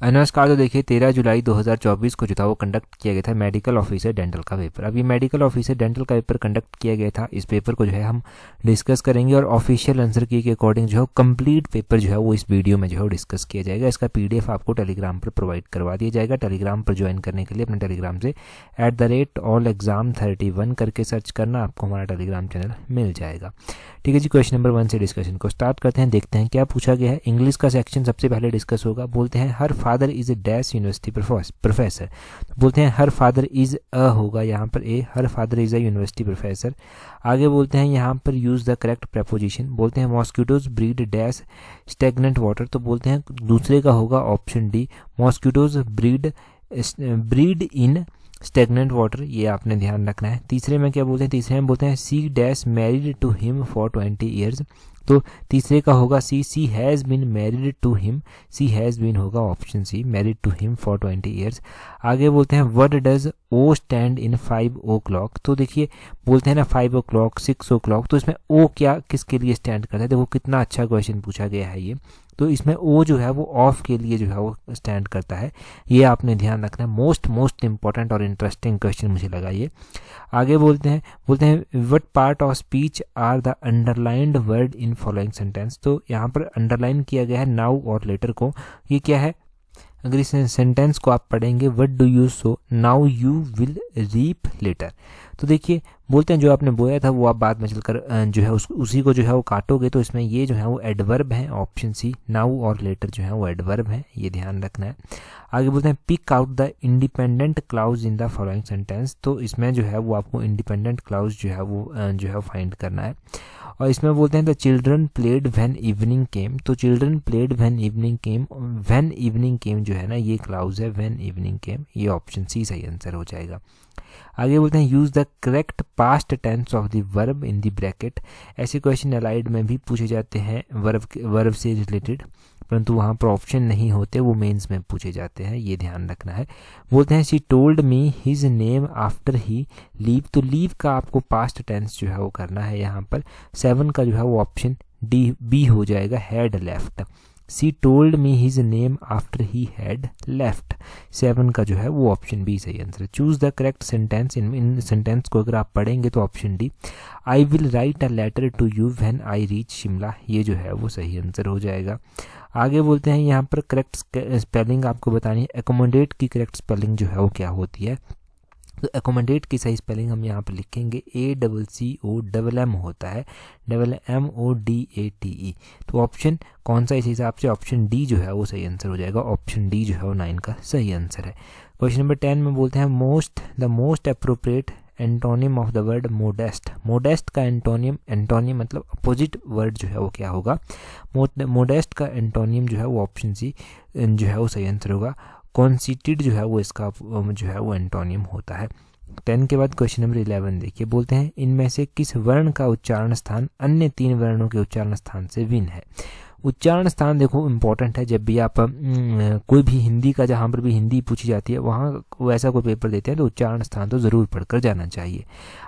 नमस्कार। तो देखिए 13 जुलाई 2024 को जो था वो कंडक्ट किया गया था मेडिकल ऑफिसर डेंटल का पेपर। अब ये मेडिकल ऑफिसर डेंटल का पेपर कंडक्ट किया गया था। इस पेपर को जो है हम डिस्कस करेंगे और ऑफिशियल आंसर की के अकॉर्डिंग जो है कंप्लीट पेपर जो है वो इस वीडियो में जो है डिस्कस किया जाएगा। इसका पीडीएफ आपको टेलीग्राम पर प्रोवाइड करवा दिया जाएगा। टेलीग्राम पर ज्वाइन करने के लिए अपने टेलीग्राम से @allexam31 करके सर्च करना, आपको हमारा टेलीग्राम चैनल मिल जाएगा। ठीक है जी, क्वेश्चन नंबर 1 से डिस्कशन को स्टार्ट करते हैं। देखते हैं क्या पूछा गया है। इंग्लिश का सेक्शन सबसे पहले डिस्कस होगा। बोलते हैं her father is a dash university professor. बोलते हैं हर फादर इज अ होगा यहाँ पर a, her father is a university professor. आगे बोलते हैं यहाँ पर यूज द करेक्ट प्रेपोजिशन। बोलते हैं mosquitoes breed dash stagnant water. तो बोलते हैं दूसरे का होगा ऑप्शन डी, मॉस्किटोज ब्रीड इन स्टेगनेंट वाटर। ये आपने ध्यान रखना है। तीसरे में क्या बोलते हैं, तीसरे में बोलते हैं she dash married to him for 20 years. तो तीसरे का होगा she has been married to him. She has been होगा option C, married to him for 20 years. आगे बोलते हैं what does O stand in 5 o'clock। तो देखिए बोलते हैं ना 5 o'clock 6 o'clock, तो इसमें ओ क्या किसके लिए स्टैंड करता है। देखो कितना अच्छा क्वेश्चन पूछा गया है ये। तो इसमें ओ जो है वो ऑफ के लिए जो है वो स्टैंड करता है। ये आपने ध्यान रखना है। मोस्ट इंपॉर्टेंट और इंटरेस्टिंग क्वेश्चन मुझे लगा ये। आगे बोलते हैं what part of speech are the underlined word in following sentence. तो यहाँ पर अंडरलाइन किया गया है नाउ और लेटर को। ये क्या है, अगर इस सेंटेंस को आप पढ़ेंगे what do you sow now you will reap letter. तो देखिए बोलते हैं जो आपने बोया था वो आप बाद में चलकर जो है उसी को जो है वो काटोगे। तो इसमें ये जो है वो एडवर्ब है, ऑप्शन सी नाउ और लेटर जो है वो एडवर्ब है, ये ध्यान रखना है। आगे बोलते हैं pick out the independent clause in the following sentence. तो इसमें जो है वो आपको इंडिपेंडेंट क्लाउज जो है फाइंड करना है। और इसमें बोलते हैं the children played when evening came. तो children played when evening came जो है ना ये क्लाउज है, व्हेन इवनिंग केम, ये ऑप्शन सी सही आंसर हो जाएगा। आगे बोलते हैं use the correct past tense of the verb in the bracket. ऐसे क्वेश्चन अलाइड में भी पूछे जाते हैं वर्ब से रिलेटेड, परंतु वहाँ पर ऑप्शन नहीं होते, वो मेंस में पूछे जाते हैं, ये ध्यान रखना है। बोलते हैं she told me his name after he leave. तो लीव का आपको पास्ट टेंस जो है वो करना है। यहाँ पर 7 का जो है वो ऑप्शन बी हो जाएगा, had left. She told me his name after he had left. 7 का जो है वो ऑप्शन बी सही आंसर है। Choose the correct sentence. इन सेंटेंस को अगर आप पढ़ेंगे तो option D, I will write a letter to you when I reach Shimla, ये जो है वो सही आंसर हो जाएगा। आगे बोलते हैं यहाँ पर करेक्ट स्पेलिंग आपको बतानी है। एकोमोडेट की करेक्ट स्पेलिंग जो है वो क्या होती है। तो एकोमोडेट की सही स्पेलिंग हम यहाँ पर लिखेंगे ACCOMM होता है, MMODATE। तो ऑप्शन कौन सा, इस हिसाब से ऑप्शन डी जो है वो सही आंसर हो जाएगा। ऑप्शन डी जो है वो 9 का सही आंसर है। क्वेश्चन नंबर 10 में बोलते हैं the most appropriate antonym of the word modest. Modest का एंटोनिम मतलब अपोजिट वर्ड जो है वो क्या होगा। मोडेस्ट का एंटोनिम जो है वो ऑप्शन सी जो है वो सही आंसर होगा। कॉन्सीटेड जो है वो इसका जो है वो एंटोनिम होता है। 10 के बाद क्वेश्चन नंबर 11 देखिए। बोलते हैं इनमें से किस वर्ण का उच्चारण स्थान अन्य 3 वर्णों के उच्चारण स्थान से भिन्न है। उच्चारण स्थान देखो इंपॉर्टेंट है। जब भी आप कोई भी हिंदी का, जहाँ पर भी हिंदी पूछी जाती है वहाँ वैसा कोई पेपर देते हैं तो उच्चारण स्थान तो ज़रूर पढ़कर जाना चाहिए।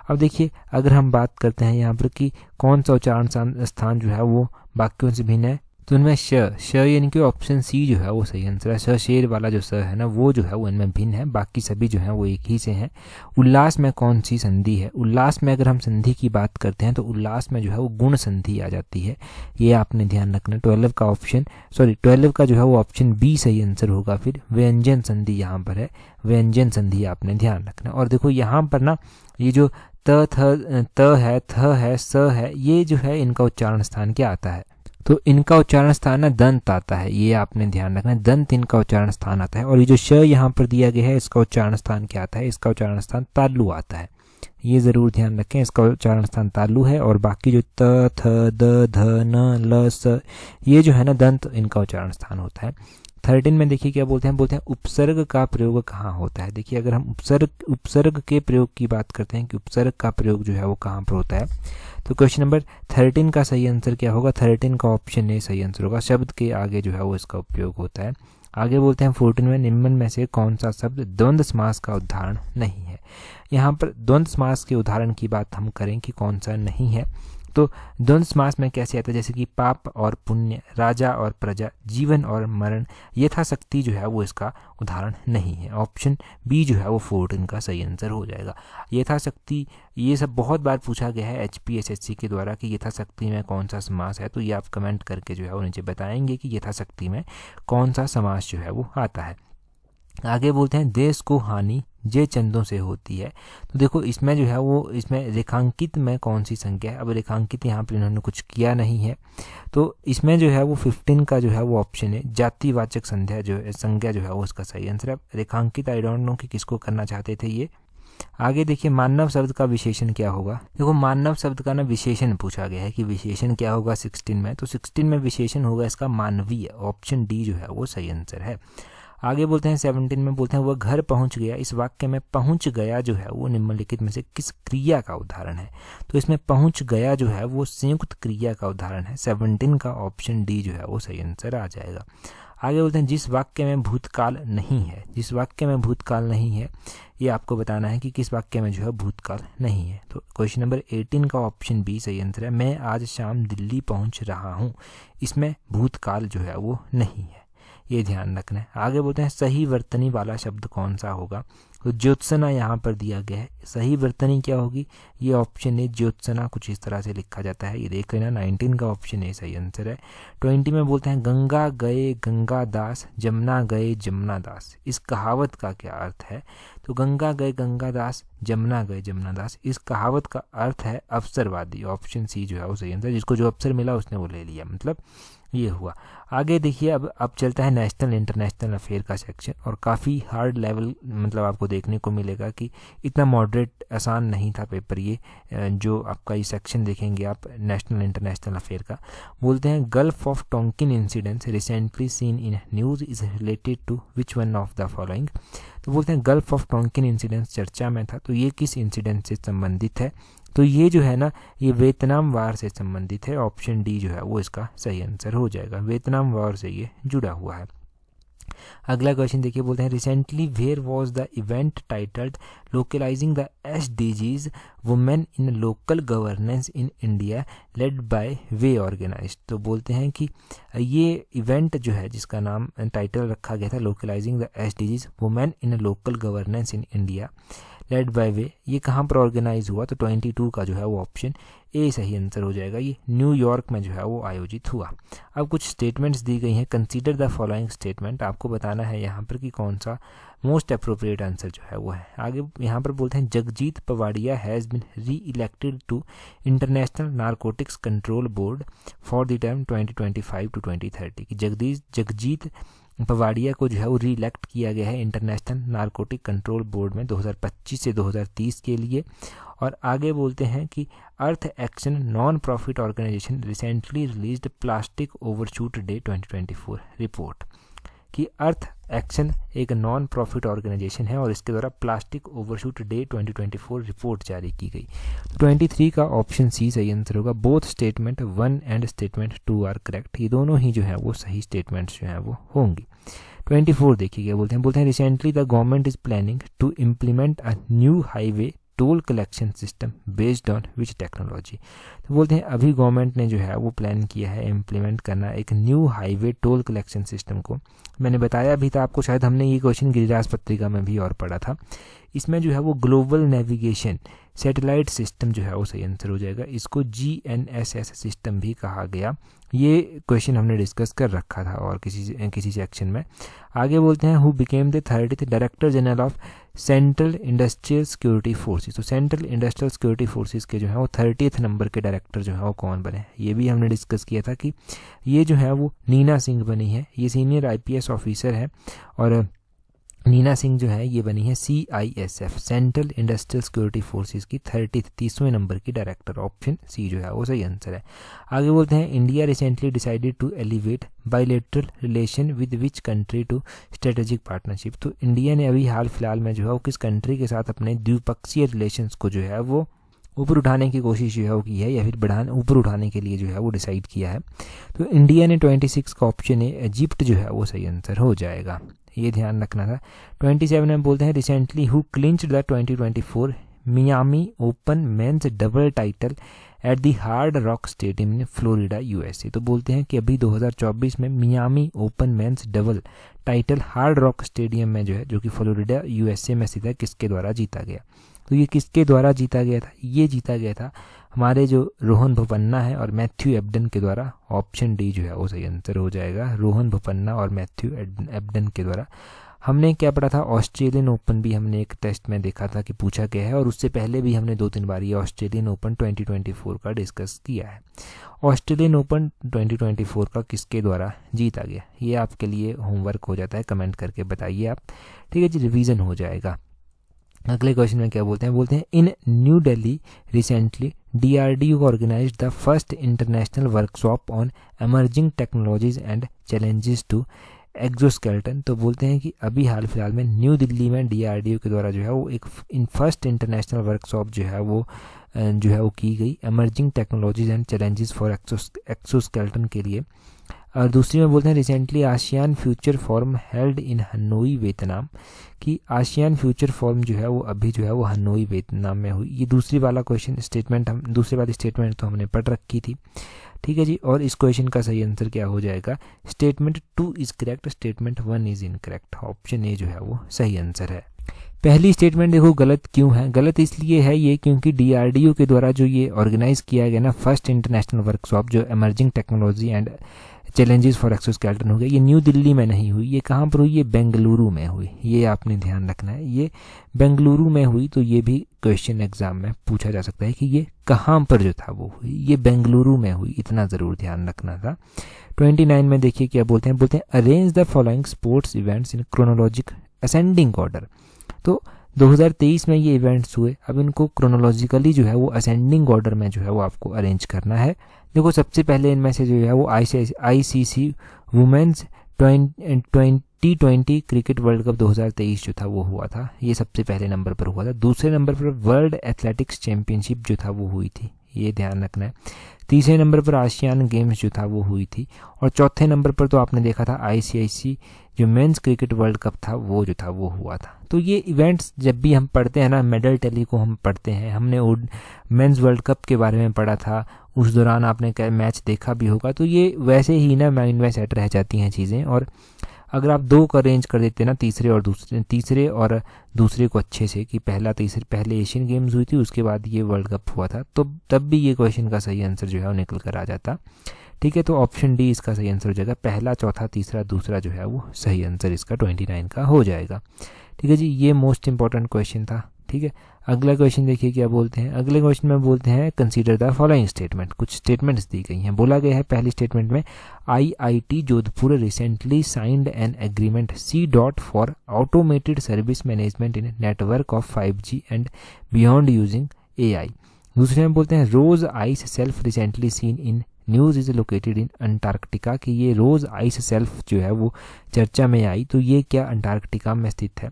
अब देखिए अगर हम बात करते हैं यहाँ पर कि कौन सा उच्चारण स्थान जो है वो बाकियों से भिन्न है, तो इनमें श यानी कि ऑप्शन सी जो है वो सही आंसर है। श शेर वाला जो स है ना वो जो है वो इनमें भिन्न है, बाकी सभी जो है वो एक ही से हैं। उल्लास में कौन सी संधि है। उल्लास में अगर हम संधि की बात करते हैं तो उल्लास में जो है वो गुण संधि आ जाती है, ये आपने ध्यान रखना। 12 का जो है वो ऑप्शन बी सही आंसर होगा। फिर व्यंजन संधि यहाँ पर है, व्यंजन संधि आपने ध्यान रखना। और देखो यहाँ पर ना ये जो त है, थ है, स है, ये जो है इनका उच्चारण स्थान क्या आता है। तो इनका उच्चारण स्थान ना दंत आता है, ये आपने ध्यान रखना है। दंत इनका उच्चारण स्थान आता है। और ये जो श यहाँ पर दिया गया है इसका उच्चारण स्थान क्या आता है, इसका उच्चारण स्थान तालु आता है, ये ज़रूर ध्यान रखें। इसका उच्चारण स्थान तालु है। और बाकी जो त, थ, द, ध, न, ल, स, ये जो है ना दंत इनका उच्चारण स्थान होता है। 13 में देखिए क्या बोलते हैं उपसर्ग का प्रयोग कहाँ होता है। देखिए अगर हम उपसर्ग के प्रयोग की बात करते हैं कि उपसर्ग का प्रयोग जो है वो कहाँ पर होता है, तो क्वेश्चन नंबर 13 का सही आंसर क्या होगा। 13 का ऑप्शन ए सही आंसर होगा। शब्द के आगे जो है वो इसका उपयोग होता है। आगे बोलते हैं 14 में निम्न में से कौन सा शब्द द्वंद्व समास का उदाहरण नहीं है। यहाँ पर द्वंद्व समास के उदाहरण की बात हम करें कि कौन सा नहीं है, तो द्वंद्व समास में कैसे आता है, जैसे कि पाप और पुण्य, राजा और प्रजा, जीवन और मरण, यथाशक्ति जो है वो इसका उदाहरण नहीं है। ऑप्शन बी जो है वो 14 का सही आंसर हो जाएगा। यथाशक्ति ये सब बहुत बार पूछा गया है HPSSC के द्वारा कि यथाशक्ति में कौन सा समास है, तो ये आप कमेंट करके जो है वो नीचे बताएंगे कि यथाशक्ति में कौन सा समास जो है वो आता है। आगे बोलते हैं देश को हानि जे चंदों से होती है। तो देखो इसमें जो है वो इसमें रेखांकित में कौन सी संख्या है, अब रेखांकित यहाँ पर इन्होंने कुछ किया नहीं है, तो इसमें जो है वो 15 का जो है वो ऑप्शन है जातिवाचक संज्ञा जो है वो उसका सही आंसर है। रेखांकित आई डोंट नो कि किसको करना चाहते थे ये। आगे देखिए मानव शब्द का विशेषण क्या होगा। देखो मानव शब्द का ना विशेषण पूछा गया है कि विशेषण क्या होगा 16 में, तो 16 में विशेषण होगा इसका मानवीय। ऑप्शन डी जो है वो सही आंसर है। आगे बोलते हैं 17 में बोलते हैं वह घर पहुंच गया। इस वाक्य में पहुंच गया जो है वो निम्नलिखित में से किस क्रिया का उदाहरण है, तो इसमें पहुंच गया जो है वो संयुक्त क्रिया का उदाहरण है। 17 का ऑप्शन डी जो है वो सही आंसर आ जाएगा। आगे बोलते हैं जिस वाक्य में भूतकाल नहीं है, जिस वाक्य में भूतकाल नहीं है ये आपको बताना है कि किस वाक्य में जो है भूतकाल नहीं है। तो क्वेश्चन नंबर 18 का ऑप्शन बी सही आंसर है। मैं आज शाम दिल्ली पहुंच रहा हूं, इसमें भूतकाल जो है वो नहीं है, ये ध्यान रखना है। आगे बोलते हैं सही वर्तनी वाला शब्द कौन सा होगा, तो ज्योत्सना यहाँ पर दिया गया है। सही वर्तनी क्या होगी, ये ऑप्शन ए ज्योत्सना कुछ इस तरह से लिखा जाता है, ये देख लेना। 19 का ऑप्शन ए सही आंसर है। 20 में बोलते हैं गंगा गए गंगा दास, जमुना गए जमुना दास, इस कहावत का क्या अर्थ है, तो गंगा गए गंगा दास, जमुना गए जमुना दास, इस कहावत का अर्थ है अवसरवादी। ऑप्शन सी जो है वो सही आंसर, जिसको जो अवसर मिला उसने वो ले लिया, मतलब ये हुआ। आगे देखिए अब चलता है नेशनल इंटरनेशनल अफेयर का सेक्शन, और काफ़ी हार्ड लेवल मतलब आपको देखने को मिलेगा कि इतना मॉडरेट आसान नहीं था पेपर ये, जो आपका ये सेक्शन देखेंगे आप नेशनल इंटरनेशनल अफेयर का। बोलते हैं Gulf of Tonkin incidents recently seen in news is related to which one of the following. तो बोलते हैं गल्फ ऑफ टोंकिन इंसिडेंट्स चर्चा में था, तो ये किस इंसिडेंट से संबंधित है, तो ये जो है ना ये वियतनाम वार से संबंधित है। ऑप्शन डी जो है वो इसका सही आंसर हो जाएगा, वियतनाम वार से ये जुड़ा हुआ है। अगला क्वेश्चन देखिए, बोलते हैं recently where was the event titled localising the SDGs women in local governance in India led by way organised. तो बोलते हैं कि ये इवेंट जो है जिसका नाम टाइटल रखा गया था localising the SDGs women in local governance in India led by way, ये कहाँ पर ऑर्गेनाइज हुआ, तो 22 का जो है वो ऑप्शन ए सही आंसर हो जाएगा। ये न्यूयॉर्क में जो है वो आयोजित हुआ। अब कुछ स्टेटमेंट्स दी गई हैं, कंसीडर द फॉलोइंग स्टेटमेंट, आपको बताना है यहाँ पर कि कौन सा मोस्ट अप्रोप्रिएट आंसर जो है वो है। आगे यहाँ पर बोलते हैं Jagjit पवाडिया has been reelected to International Narcotics Control Board for the term 2025 to 2030, कि जगजीत पवाडिया को जो है वो री इलेक्ट किया गया है इंटरनेशनल नारकोटिक कंट्रोल बोर्ड में 2025 से 2030 के लिए। और आगे बोलते हैं कि Earth Action non profit organisation recently released plastic overshoot day 2024 report, कि अर्थ एक्शन एक नॉन प्रॉफिट ऑर्गेनाइजेशन है और इसके द्वारा प्लास्टिक ओवरशूट डे 2024 रिपोर्ट जारी की गई। 23 का ऑप्शन सी सही आंसर होगा। Both statement 1 and statement 2 are correct, ये दोनों ही जो है वो सही स्टेटमेंट्स जो है वो होंगी। 24 देखिए बोलते हैं recently the government is planning to implement a new highway toll collection system based on which technology. तो बोलते हैं अभी गवर्नमेंट ने जो है वो प्लान किया है इम्प्लीमेंट करना एक new highway toll collection system को। मैंने बताया भी था आपको, शायद हमने ये क्वेश्चन गिरिराज पत्रिका में भी और पढ़ा था। इसमें जो है वो ग्लोबल नेविगेशन सैटेलाइट सिस्टम जो है वो सही आंसर हो जाएगा। इसको GNSS सिस्टम भी कहा गया। ये क्वेश्चन हमने डिस्कस कर रखा था और किसी सेक्शन में। आगे बोलते हैं who became the 30th director general of central industrial security forces. तो सेंट्रल इंडस्ट्रियल सिक्योरिटी फोर्सेस के जो है वो 30th नंबर के डायरेक्टर जो है वो कौन बने, ये भी हमने डिस्कस किया था कि ये जो है वो नीना सिंह बनी है। ये सीनियर IPS ऑफिसर है और नीना सिंह जो है ये बनी है CISF central industrial security forces की 30वें नंबर की डायरेक्टर। ऑप्शन सी जो है वो सही आंसर है। आगे बोलते हैं India recently decided to elevate bilateral relation with which country to strategic partnership. तो इंडिया ने अभी हाल फिलहाल में जो है वो किस कंट्री के साथ अपने द्विपक्षीय रिलेशंस को जो है वो ऊपर उठाने की कोशिश जो है वो की है या फिर ऊपर उठाने के लिए जो है वो डिसाइड किया है। तो इंडिया ने 26 का ऑप्शन है इजिप्ट जो है वो सही आंसर हो जाएगा, ये ध्यान रखना था। 27 में बोलते हैं recently who clinched the 2024 Miami open men's double title at the hard rock stadium in Florida USA. तो बोलते हैं कि अभी 2024 में Miami open men's double title hard rock stadium में जो है, जो कि फ्लोरिडा यूएसए में स्थित है, किसके द्वारा जीता गया। तो ये किसके द्वारा जीता गया था, ये जीता गया था हमारे जो रोहन बोपन्ना है और मैथ्यू एबडन के द्वारा। ऑप्शन डी जो है वो सही आंसर हो जाएगा, रोहन बोपन्ना और मैथ्यू एबडन के द्वारा। हमने क्या पढ़ा था, ऑस्ट्रेलियन ओपन भी हमने एक टेस्ट में देखा था कि पूछा गया है, और उससे पहले भी हमने 2-3 बार ये ऑस्ट्रेलियन ओपन 2024 का डिस्कस किया है। ऑस्ट्रेलियन ओपन 2024 का किसके द्वारा जीता गया, ये आपके लिए होमवर्क हो जाता है, कमेंट करके बताइए आप। ठीक है जी, रिवीजन हो जाएगा। अगले क्वेश्चन में क्या बोलते हैं in New Delhi recently DRDO organised the first international workshop on emerging technologies and challenges to exoskeleton. तो बोलते हैं कि अभी हाल फिलहाल में न्यू दिल्ली में DRDO के द्वारा जो है वो एक फर्स्ट इंटरनेशनल वर्कशॉप जो है वो की गई emerging technologies and challenges for exoskeleton के लिए। और दूसरी में बोलते हैं recently ASEAN future forum held in Hanoi Vietnam, कि आसियान फ्यूचर फोरम जो है वो अभी जो है वो हनोई वियतनाम में हुई। ये दूसरी वाला क्वेश्चन स्टेटमेंट दूसरी वाली स्टेटमेंट तो हमने पढ़ रखी थी। ठीक है जी, और इस क्वेश्चन का सही आंसर क्या हो जाएगा, statement 2 is correct, statement 1 is incorrect. Option A जो है वो सही आंसर है। पहली स्टेटमेंट देखो गलत क्यों है, गलत इसलिए है ये क्योंकि DRDO के द्वारा जो ये ऑर्गेनाइज किया गया ना फर्स्ट इंटरनेशनल वर्कशॉप जो emerging technology and challenges for exoskeleton हो गया, ये न्यू दिल्ली में नहीं हुई, ये कहाँ पर हुई, ये बेंगलुरु में हुई। ये आपने ध्यान रखना है, ये बेंगलुरु में हुई। तो ये भी क्वेश्चन एग्जाम में पूछा जा सकता है कि ये कहाँ पर जो था वो हुई, ये बेंगलुरु में हुई, इतना ज़रूर ध्यान रखना था। 29 में देखिए क्या बोलते हैं arrange the following sports events in chronologic ascending order. तो 2023 में ये इवेंट्स हुए, अब इनको क्रोनोलॉजिकली जो है वो असेंडिंग ऑर्डर में जो है वो आपको अरेंज करना है। देखो सबसे पहले इनमें से जो है वो ICC women's 2020 cricket world cup 2023 जो था वो हुआ था, ये सबसे पहले नंबर पर हुआ था। दूसरे नंबर पर वर्ल्ड एथलेटिक्स चैंपियनशिप जो था वो हुई थी, ये ध्यान रखना है। तीसरे नंबर पर आसियान गेम्स जो था वो हुई थी, और चौथे नंबर पर तो आपने देखा था ICC जो मेंस क्रिकेट वर्ल्ड कप था वो जो था वो हुआ था। तो ये इवेंट्स जब भी हम पढ़ते हैं ना, मेडल टैली को हम पढ़ते हैं, हमने मेंस वर्ल्ड कप के बारे में पढ़ा था, उस दौरान आपने क्या मैच देखा भी होगा, तो ये वैसे ही ना माइंड में सेट रह जाती हैं चीज़ें। और अगर आप 2 को अरेंज कर देते ना, तीसरे और दूसरे को अच्छे से, कि पहले एशियन गेम्स हुई थी उसके बाद ये वर्ल्ड कप हुआ था, तो तब भी ये क्वेश्चन का सही आंसर जो है वो निकल कर आ जाता। ठीक है, तो ऑप्शन डी इसका सही आंसर हो जाएगा, पहला, चौथा, तीसरा, दूसरा जो है वो सही आंसर इसका 29 का हो जाएगा। ठीक है जी, ये मोस्ट इंपॉर्टेंट क्वेश्चन था। ठीक है, अगला क्वेश्चन देखिए क्या बोलते हैं। अगले क्वेश्चन में बोलते हैं कंसीडर द फॉलोइंग स्टेटमेंट। कुछ स्टेटमेंट्स दी गई हैं, बोला गया है पहली स्टेटमेंट में IIT Jodhpur recently signed an agreement C. For automated service management in network of 5G and beyond using AI। दूसरे में बोलते हैं Ross ice shelf recently seen in news is located in Antarctica, कि ये रोज आइस सेल्फ जो है वो चर्चा में आई, तो ये क्या अंटार्कटिका में स्थित है।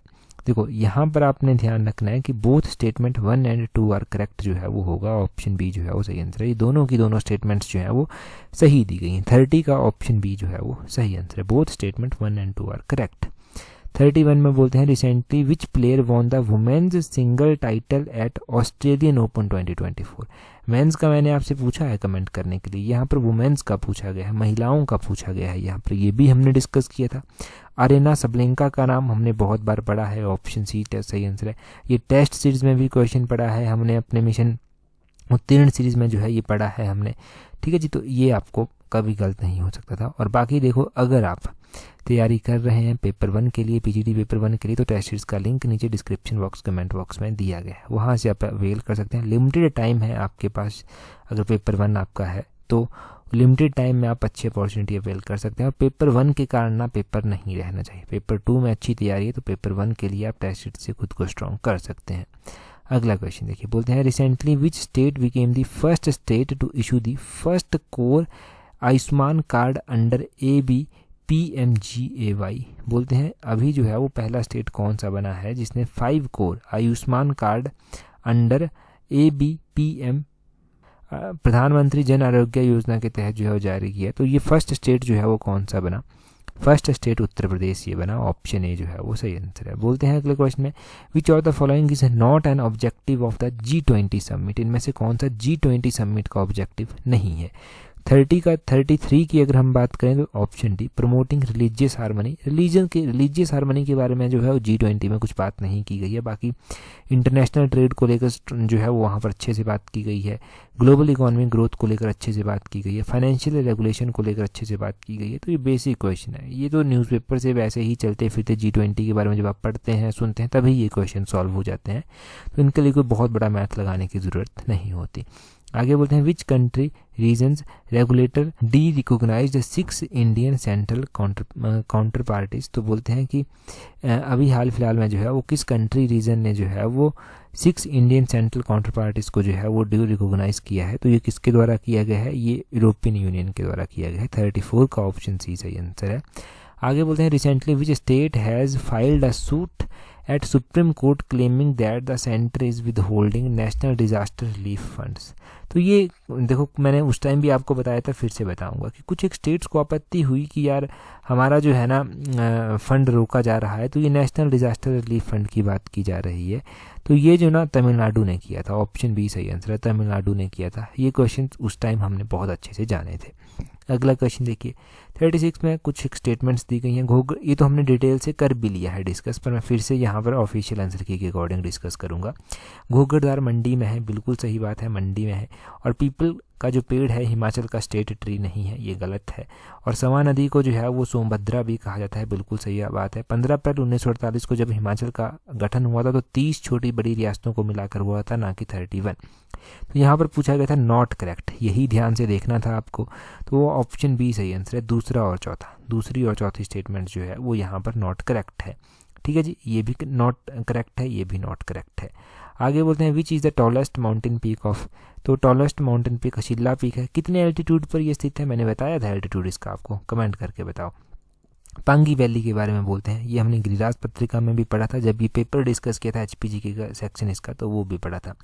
देखो यहाँ पर आपने ध्यान रखना है कि both statement 1 and 2 are correct जो है वो होगा, ऑप्शन बी जो है वो सही आंसर है। ये दोनों की दोनों स्टेटमेंट्स जो है वो सही दी गई हैं। 30 का ऑप्शन बी जो है वो सही आंसर है, both statement 1 and 2 are correct. 31 में बोलते हैं recently which player won the women's single title at Australian Open 2024। Men's का मैंने आपसे पूछा है कमेंट करने के लिए, यहाँ पर वुमेन्स का पूछा गया है, महिलाओं का पूछा गया है यहाँ पर, ये भी हमने डिस्कस किया था। अरेना सबलेंका का नाम हमने बहुत बार पढ़ा है, ऑप्शन सी सही आंसर है। ये टेस्ट सीरीज में भी क्वेश्चन पढ़ा है हमने, अपने मिशन उत्तीर्ण सीरीज में जो है ये पढ़ा है हमने। ठीक है जी, तो ये आपको कभी गलत नहीं हो सकता था। और बाकी देखो, अगर आप तैयारी कर रहे हैं पेपर 1 के लिए, PGD पेपर 1 के लिए, तो टेस्ट सीरीज का लिंक नीचे डिस्क्रिप्शन बॉक्स कमेंट बॉक्स में दिया गया है, वहाँ से आप अवेल कर सकते हैं। लिमिटेड टाइम है आपके पास, अगर पेपर 1 आपका है तो लिमिटेड टाइम में आप अच्छी अपॉर्चुनिटी अवेल कर सकते हैं। और पेपर 1 के कारण ना पेपर नहीं रहना चाहिए, पेपर 2 में अच्छी तैयारी है तो पेपर 1 के लिए आप टेस्ट सीरीज से खुद को स्ट्रॉन्ग कर सकते हैं। अगला क्वेश्चन देखिए, बोलते हैं recently which state became the first state to issue the first core Ayushman card under ABPMGAY। बोलते हैं अभी जो है वो पहला स्टेट कौन सा बना है जिसने 5 core Ayushman card under ABPM प्रधानमंत्री जन आरोग्य योजना के तहत जो है वो जारी किया। तो ये फर्स्ट स्टेट जो है वो कौन सा बना, फर्स्ट स्टेट उत्तर प्रदेश ये बना, ऑप्शन ए जो है वो सही आंसर है। बोलते हैं अगले क्वेश्चन में, विच of the following is not an objective of the G20 summit, इनमें से कौन सा G20 समिट का ऑब्जेक्टिव नहीं है। 33 की अगर हम बात करें तो option D, promoting religious harmony, religious harmony के बारे में जो है वो G20 में कुछ बात नहीं की गई है। बाकी इंटरनेशनल ट्रेड को लेकर जो है वो वहाँ पर अच्छे से बात की गई है, ग्लोबल इकोनॉमिक ग्रोथ को लेकर अच्छे से बात की गई है, फाइनेंशियल रेगुलेशन को लेकर अच्छे से बात की गई है। तो ये बेसिक क्वेश्चन है, ये तो न्यूज़पेपर से वैसे ही चलते फिरते G20 के बारे में जब आप पढ़ते हैं सुनते हैं तभी ये क्वेश्चन सॉल्व हो जाते हैं, तो इनके लिए कोई बहुत बड़ा मैथ लगाने की ज़रूरत नहीं होती। आगे बोलते हैं, which country regions regulator derecognize 6 Indian central counterparties, तो बोलते हैं कि अभी हाल फिलहाल में जो है वो किस कंट्री रीजन ने जो है वो 6 इंडियन सेंट्रल काउंटर पार्टीज को जो है वो डी रिकोगनाइज किया है। तो ये किसके द्वारा किया गया है, ये यूरोपियन यूनियन के द्वारा किया गया है। 34 का ऑप्शन सी सही आंसर है। आगे बोलते हैं, recently which state has filed a suit at supreme court claiming that the centre is withholding national disaster relief funds. तो ये देखो मैंने उस टाइम भी आपको बताया था, फिर से बताऊंगा कि कुछ एक स्टेट्स को आपत्ति हुई कि यार हमारा जो है ना फंड रोका जा रहा है, तो ये नेशनल डिजास्टर रिलीफ फंड की बात की जा रही है। तो ये जो ना तमिलनाडु ने किया था, ऑप्शन बी सही आंसर है, तमिलनाडु ने किया था। ये क्वेश्चन उस टाइम हमने बहुत अच्छे से जाने थे। अगला क्वेश्चन देखिए, 36 में कुछ स्टेटमेंट्स दी गई हैं। ये तो हमने डिटेल से कर भी लिया है डिस्कस, पर मैं फिर से यहाँ पर ऑफिशियल आंसर के अकॉर्डिंग डिस्कस करूँगा। घूघरदार मंडी में है, बिल्कुल सही बात है, मंडी में है। और पीपल का जो पेड़ है हिमाचल का स्टेट ट्री नहीं है, ये गलत है। और सवा नदी को जो है वो सोमभद्रा भी कहा जाता है, बिल्कुल सही बात है। 15 अप्रैल 1948 को जब हिमाचल का गठन हुआ था तो 30 छोटी बड़ी रियासतों को मिलाकर हुआ था, ना कि 31। तो यहाँ पर पूछा गया था नॉट करेक्ट, यही ध्यान से देखना था आपको। तो वो ऑप्शन बी सही आंसर है, दूसरा और चौथा, दूसरी और चौथी स्टेटमेंट जो है वो यहाँ पर नॉट करेक्ट है। ठीक है जी, ये भी नॉट करेक्ट है, ये भी नॉट करेक्ट है। आगे बोलते हैं, which is the tallest mountain peak of, तो टॉलेस्ट माउंटेन पीक शिल्ला पीक है। कितने एल्टीट्यूड पर ये स्थित है, मैंने बताया था एल्टीट्यूड इसका, आपको कमेंट करके बताओ। पांगी वैली के बारे में बोलते हैं, ये हमने गिरिराज पत्रिका में भी पढ़ा था, जब ये पेपर डिस्कस किया था HPG का सेक्शन इसका, तो वो भी पढ़ा था।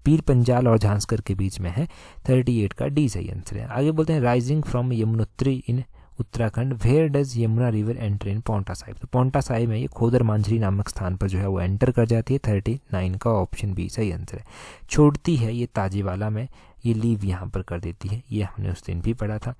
पीर पंजाल और झांसकर के बीच में है, 38 का डी सही आंसर है। आगे बोलते हैं, rising from Yamunotri in Uttarakhand, where does Yamuna river enter in Paonta Sahib, तो पौंटा साहिब में ये खोदर मांझरी नामक स्थान पर जो है वो एंटर कर जाती है। 39 का ऑप्शन बी सही आंसर है। छोड़ती है ये ताजीवाला में, ये लीव यहाँ पर कर देती है, ये हमने उस दिन भी पढ़ा था।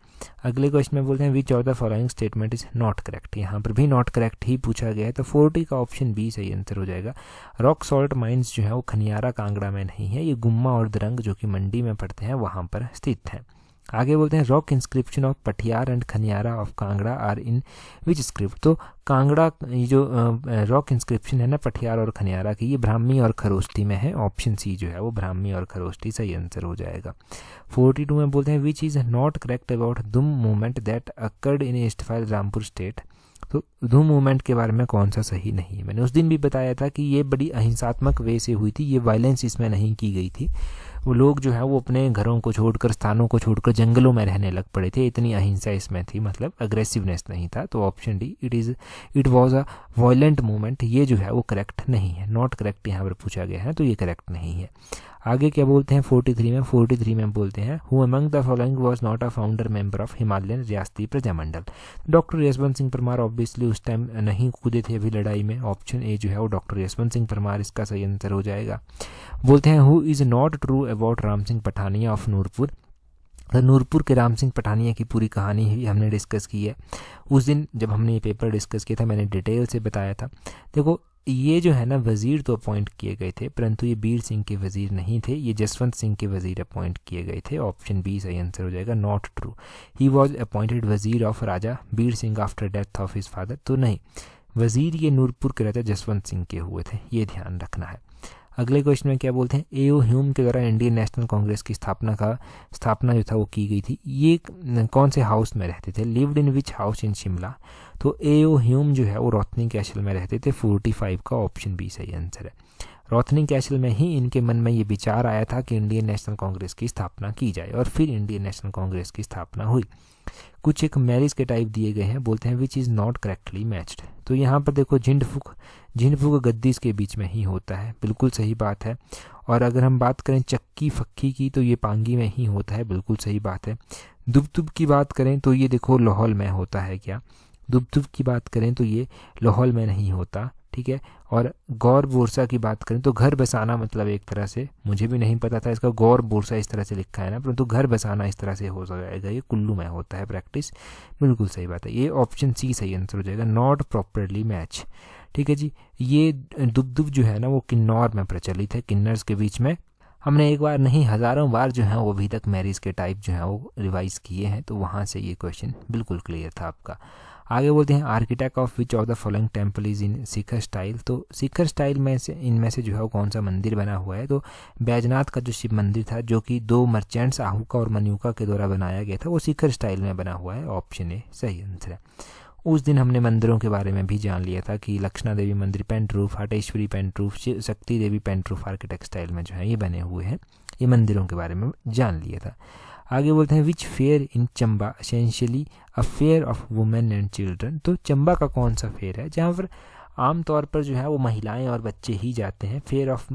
अगले क्वेश्चन में बोलते हैं, विच of the following statement is not correct, यहाँ पर भी नॉट करेक्ट ही पूछा गया है, तो 40 का ऑप्शन बी सही आंसर हो जाएगा। रॉक सॉल्ट माइंस जो है वो खनियारा कांगड़ा में नहीं है, ये गुम्मा और दरंग जो कि मंडी में पड़ते हैं वहाँ पर स्थित हैं। आगे बोलते हैं, rock inscription of Pathiar and Khaniyara of Kangra are in which script, तो कांगड़ा ये जो रॉक इंस्क्रिप्शन है ना पटियार और खनियारा की, ये ब्राह्मी और खरोष्टी में है, ऑप्शन सी जो है वो ब्राह्मी और खरोष्टी सही आंसर हो जाएगा। 42 में बोलते हैं, which is not correct about Dhoom movement that occurred in east file Rampur state, तो धूम मूवमेंट के बारे में कौन सा सही नहीं है। मैंने उस दिन भी बताया था कि ये बड़ी अहिंसात्मक वे से हुई थी, ये वायलेंस इसमें नहीं की गई थी। वो लोग जो है वो अपने घरों को छोड़कर, स्थानों को छोड़कर जंगलों में रहने लग पड़े थे, इतनी अहिंसा इसमें थी, मतलब अग्रेसिवनेस नहीं था। तो option D, it was a violent movement, ये जो है वो करेक्ट नहीं है, नॉट करेक्ट यहाँ पर पूछा गया है, तो ये करेक्ट नहीं है। आगे क्या बोलते हैं 43 में बोलते हैं, who among the following was not a founder member of Himalayan रियासती प्रजामंडल, डॉक्टर यशवंत सिंह परमार ऑब्वियसली उस टाइम नहीं कूदे थे अभी लड़ाई में, ऑप्शन ए जो है वो डॉक्टर यशवंत सिंह परमार इसका सही आंसर हो जाएगा। बोलते हैं, who is not true about Ram Singh Pathania of Noorpur, Noorpur के राम सिंह पठानिया की पूरी कहानी ही हमने डिस्कस की है। उस दिन जब हमने ये पेपर डिस्कस किया था मैंने डिटेल से बताया था। देखो ये जो है ना वज़ीर तो अपॉइंट किए गए थे, परंतु ये बीर सिंह के वज़ीर नहीं थे, ये जसवंत सिंह के वज़ीर अपॉइंट किए गए थे, ऑप्शन बी सही आंसर हो जाएगा, not true. He was appointed wazir of Raja Bir Singh after death of his father, तो नहीं, वज़ीर ये नूरपुर के राजा जसवंत सिंह के हुए थे, ये ध्यान रखना है। अगले क्वेश्चन में क्या बोलते हैं, ए.ओ. ह्यूम के द्वारा इंडियन नेशनल कांग्रेस की स्थापना जो था वो की गई थी, ये कौन से हाउस में रहते थे, lived in which house in Shimla, तो ए.ओ. ह्यूम जो है वो रोथनी कैसल में रहते थे, 45 का ऑप्शन बी सही आंसर है। रोथनी कैसल में ही इनके मन में ये विचार आया था कि इंडियन नेशनल कांग्रेस की स्थापना की जाए, और फिर इंडियन नेशनल कांग्रेस की स्थापना हुई। कुछ एक मैरिज के टाइप दिए गए हैं, बोलते हैं which is not correctly matched, तो यहाँ पर देखो झिंड-फूक गद्दीस के बीच में ही होता है, बिल्कुल सही बात है। और अगर हम बात करें चक्की फक्की की तो ये पांगी में ही होता है, बिल्कुल सही बात है। दुब की बात करें तो ये देखो लाहौल में होता है क्या, दुबदुब की बात करें तो ये लाहौल में नहीं होता, ठीक है। और गौर बोरसा की बात करें तो घर बसाना मतलब एक तरह से, मुझे भी नहीं पता था इसका गौर बोरसा इस तरह से लिखा है ना, परंतु घर बसाना इस तरह से हो जाएगा, ये कुल्लू में होता है प्रैक्टिस। बिल्कुल सही बात है, ये ऑप्शन सी सही आंसर हो जाएगा, नॉट प्रॉपरली मैच। ठीक है जी। ये दुबदुब जो है ना वो किन्नौर में प्रचलित है, किन्नर्स के बीच में। हमने एक बार नहीं हज़ारों बार जो है वो अभी तक मैरिज के टाइप जो है वो रिवाइज किए हैं, तो वहाँ से ये क्वेश्चन बिल्कुल क्लियर था आपका। आगे बोलते हैं architect of which of the following temple is in Shikhar style. तो शिखर स्टाइल में से इनमें से जो है वो कौन सा मंदिर बना हुआ है, तो बैजनाथ का जो शिव मंदिर था जो कि 2 मर्चेंट्स आहूका और मनियुका के द्वारा बनाया गया था, वो शिखर स्टाइल में बना हुआ है, ऑप्शन ए सही आंसर है। उस दिन हमने मंदिरों के बारे में भी जान लिया था कि लक्षणा देवी मंदिर पेंट रूफ, हटेश्वरी पेंट रूफ, शक्ति देवी पेंट रूफ आर्किटेक्ट स्टाइल में जो है ये बने हुए हैं, ये मंदिरों के बारे में जान लिया था। आगे बोलते हैं which fair in Chamba essentially a fair of women and children. तो चंबा का कौन सा फेयर है जहाँ पर आमतौर पर जो है वो महिलाएं और बच्चे ही जाते हैं, fair of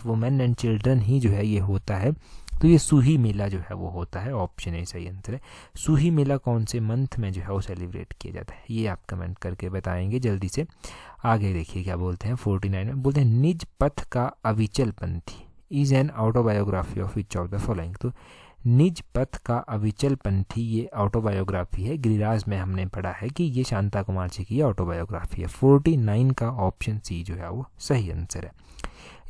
women and children ही जो है ये होता है, तो ये सूही मेला जो है वो होता है, ऑप्शन ए सही आंसर है। सूही मेला कौन से मंथ में जो है वो सेलिब्रेट किया जाता है, ये आप कमेंट करके बताएंगे जल्दी से। आगे देखिए क्या बोलते हैं 49 में, बोलते हैं Nij Path ka Avichal Panthi is an autobiography of which of the following. तो निज पथ का अविचल पंथी ये ऑटोबायोग्राफी है, गिरिराज में हमने पढ़ा है कि ये शांता कुमार जी की ऑटोबायोग्राफी है। 49 का ऑप्शन सी जो है वो सही आंसर है,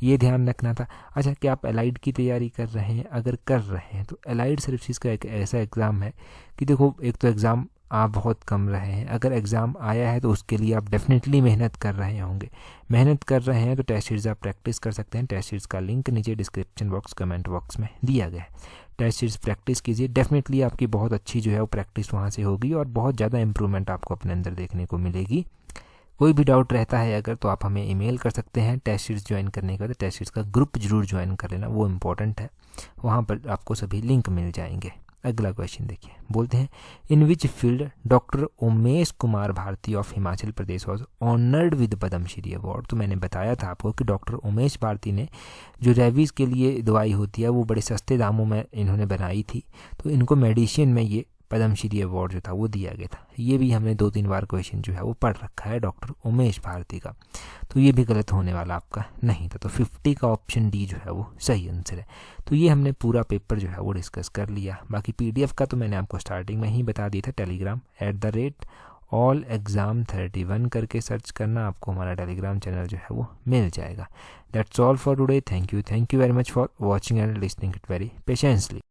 ये ध्यान रखना था। अच्छा, क्या आप एलाइड की तैयारी कर रहे हैं? अगर कर रहे हैं तो एलाइड सर्विसेज का एक ऐसा एग्ज़ाम है कि देखो, एक तो एग्ज़ाम आप बहुत कम रहे हैं, अगर एग्ज़ाम आया है तो उसके लिए आप डेफिनेटली मेहनत कर रहे होंगे। मेहनत कर रहे हैं तो टेस्ट सीरीज़ आप प्रैक्टिस कर सकते हैं। टेस्ट सीरीज़ का लिंक नीचे डिस्क्रिप्शन बॉक्स कमेंट बॉक्स में दिया गया है, टेस्ट सीरीज़ प्रैक्टिस कीजिए, डेफिनेटली आपकी बहुत अच्छी जो है वो प्रैक्टिस वहाँ से होगी और बहुत ज़्यादा इंप्रूवमेंट आपको अपने अंदर देखने को मिलेगी। कोई भी डाउट रहता है अगर, तो आप हमें ईमेल कर सकते हैं। टेस्ट सीरीज़ ज्वाइन करने के बाद टेस्ट सीरीज़ का ग्रुप जरूर ज्वाइन कर लेना, वो इम्पोर्टेंट है, वहाँ पर आपको सभी लिंक मिल जाएंगे। अगला क्वेश्चन देखिए, बोलते हैं in which field doctor Umesh Kumar Bharti of Himachal Pradesh was honoured with Padmashri award. तो मैंने बताया था आपको कि डॉक्टर उमेश भारती ने जो रेबीज़ के लिए दवाई होती है वो बड़े सस्ते दामों में इन्होंने बनाई थी, तो इनको मेडिसिन में ये पद्मश्री अवार्ड जो था वो दिया गया था। ये भी हमने 2-3 बार क्वेश्चन जो है वो पढ़ रखा है डॉक्टर उमेश भारती का, तो ये भी गलत होने वाला आपका नहीं था। तो 50 का ऑप्शन डी जो है वो सही आंसर है। तो ये हमने पूरा पेपर जो है वो डिस्कस कर लिया। बाकी PDF का तो मैंने आपको स्टार्टिंग में ही बता दिया था, टेलीग्राम @allexam31 करके सर्च करना, आपको हमारा टेलीग्राम चैनल जो है वो मिल जाएगा। That's all for today. Thank you very much for watching and listening it very patiently.